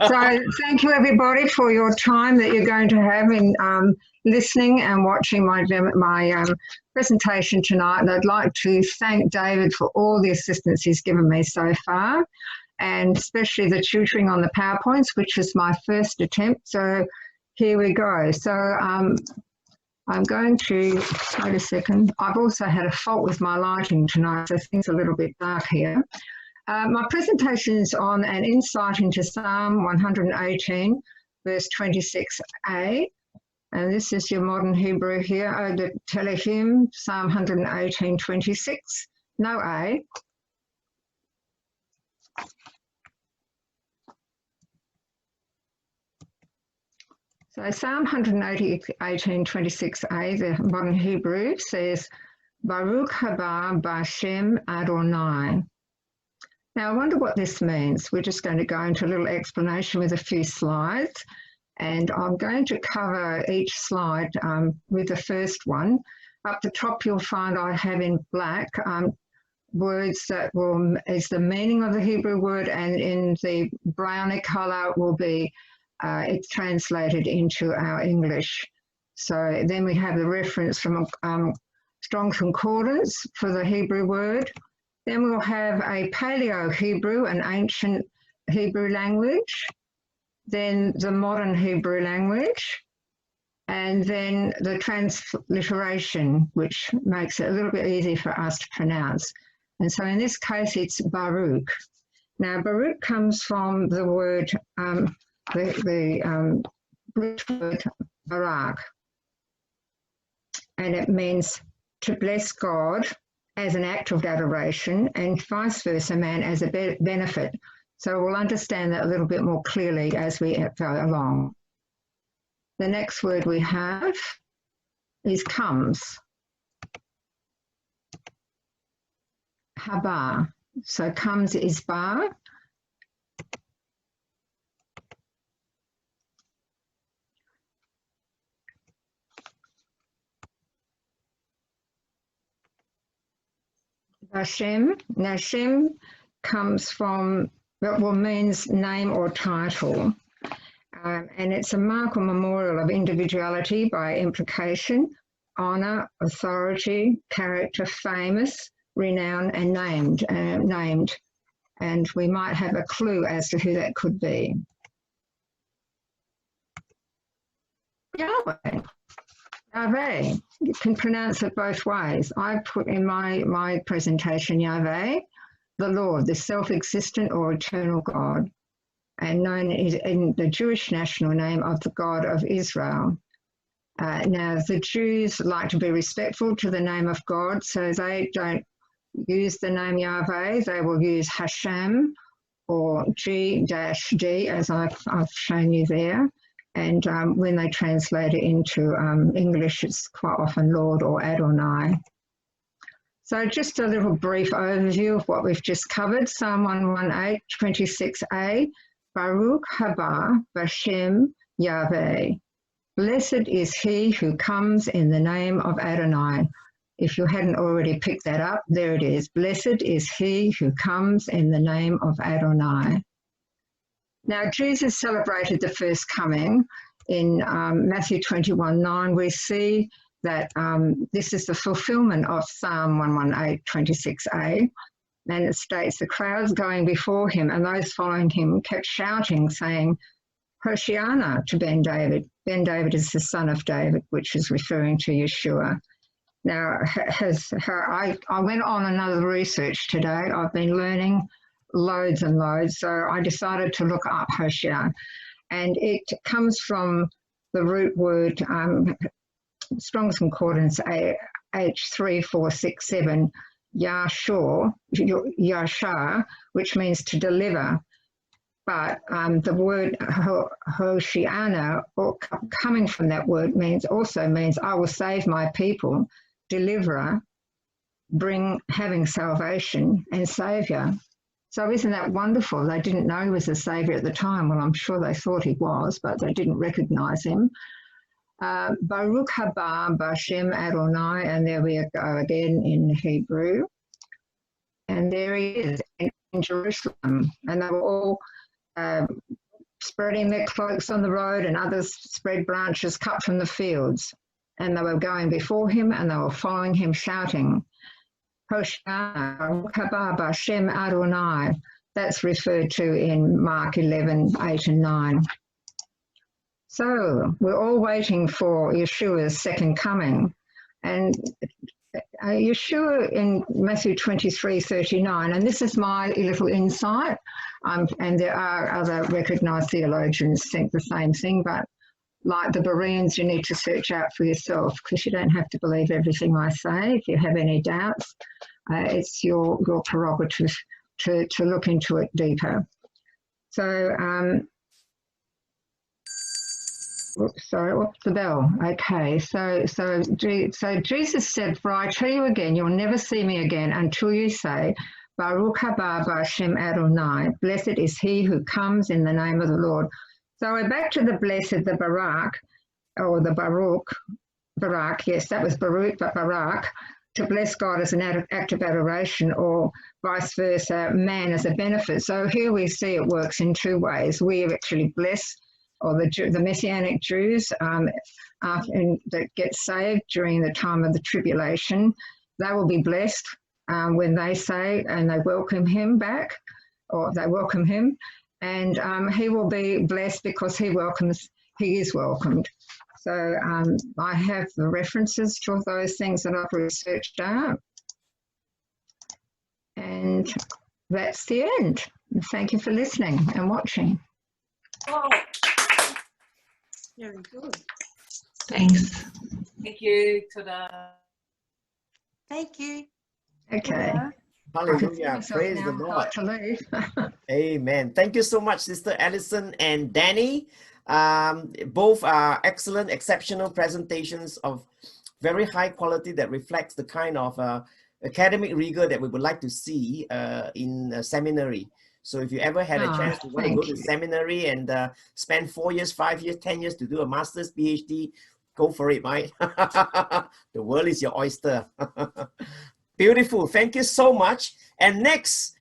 So thank you everybody for your time that you're going to have in listening and watching my presentation tonight. And I'd like to thank David for all the assistance he's given me so far, and especially the tutoring on the PowerPoints, which was my first attempt. So here we go. So I'm going to, wait a second. I've also had a fault with my lighting tonight, so things are a little bit dark here. My presentation is on an insight into Psalm 118, verse 26a. And this is your modern Hebrew here, the Telehim, Psalm 118, 26, no A. So Psalm 118, 26a, the modern Hebrew, says, Baruch haba b'Hashem Adonai. Now, I wonder what this means. We're just going to go into a little explanation with a few slides, and I'm going to cover each slide with the first one. Up the top, you'll find I have in black words that is the meaning of the Hebrew word, and in the browny colour will be it's translated into our English. So then we have the reference from Strong's Concordance for the Hebrew word. Then we'll have a Paleo-Hebrew, an ancient Hebrew language, then the modern Hebrew language, and then the transliteration, which makes it a little bit easy for us to pronounce. And so in this case, it's Baruch. Now, Baruch comes from the word, the Greek word Baruch, and it means to bless God as an act of adoration, and vice versa, man as a benefit. So we'll understand that a little bit more clearly as we go along. The next word we have is comes. Haba. So comes is bar. haSHEM. Now, Shem comes from, well, means name or title, and it's a mark or memorial of individuality by implication, honour, authority, character, famous, renowned, and named. And we might have a clue as to who that could be. Yahweh. Yahweh. You can pronounce it both ways. I put in my presentation Yahweh, the Lord, the self-existent or eternal God, and known in the Jewish national name of the God of Israel. Now, the Jews like to be respectful to the name of God, so they don't use the name Yahweh. They will use haSHEM or G-D, as I've shown you there. And when they translate it into English, it's quite often Lord or Adonai. So just a little brief overview of what we've just covered. Psalm 118, 26a, Baruch haba b'Hashem Yahweh. Blessed is he who comes in the name of Adonai. If you hadn't already picked that up, there it is. Blessed is he who comes in the name of Adonai. Now, Jesus celebrated the first coming in Matthew 21:9. We see that this is the fulfillment of Psalm 118, 26a. And it states, the crowds going before him and those following him kept shouting, saying, Hosanna to Ben David. Ben David is the son of David, which is referring to Yeshua. Now, I went on another research today. I've been learning loads and loads, so I decided to look up Hoshea, and it comes from the root word Strong's Concordance H3467 Yashar, which means to deliver, but the word Hoshiana, or coming from that word, also means I will save my people, deliverer, having salvation, and saviour. So isn't that wonderful? They didn't know he was a saviour at the time. Well, I'm sure they thought he was, but they didn't recognise him. Baruch haba b'Hashem Adonai, and there we go again in Hebrew. And there he is in Jerusalem. And they were all spreading their cloaks on the road, and others spread branches cut from the fields. And they were going before him, and they were following him, shouting, Hosanna, Baruch haba b'Hashem Adonai. That's referred to in Mark 11:8 and 9. So we're all waiting for Yeshua's second coming. And Yeshua in Matthew 23:39, and this is my little insight, and there are other recognised theologians think the same thing, but like the Bereans, you need to search out for yourself, because you don't have to believe everything I say. If you have any doubts, it's your prerogative to look into it deeper. So, sorry, what's the bell? Okay, so Jesus said, "For I tell you again, you'll never see me again until you say, Baruch haba b'Hashem Adonai, blessed is he who comes in the name of the Lord." So we're back to the blessed, the Baruch, or the Baruch, yes, that was Baruch, but Baruch, to bless God as an act of adoration, or vice versa, man as a benefit. So here we see it works in two ways. We actually bless, or the Messianic Jews that get saved during the time of the tribulation, they will be blessed when they say and they welcome him back, or they welcome him, and he will be blessed because he is welcomed. So I have the references to those things that I've researched out. And that's the end. Thank you for listening and watching. Oh, very good. Thanks. Thank you. Ta-da. Thank you. Okay. Hallelujah. Praise the Lord. To leave. Amen. Thank you so much, Sister Alison and Danny. Both are excellent, exceptional presentations of very high quality that reflects the kind of academic rigor that we would like to see in a seminary. So if you ever had a chance to want to go to seminary and spend 4 years, 5 years, 10 years to do a master's, PhD, go for it, right? The world is your oyster. Beautiful. Thank you so much. And next,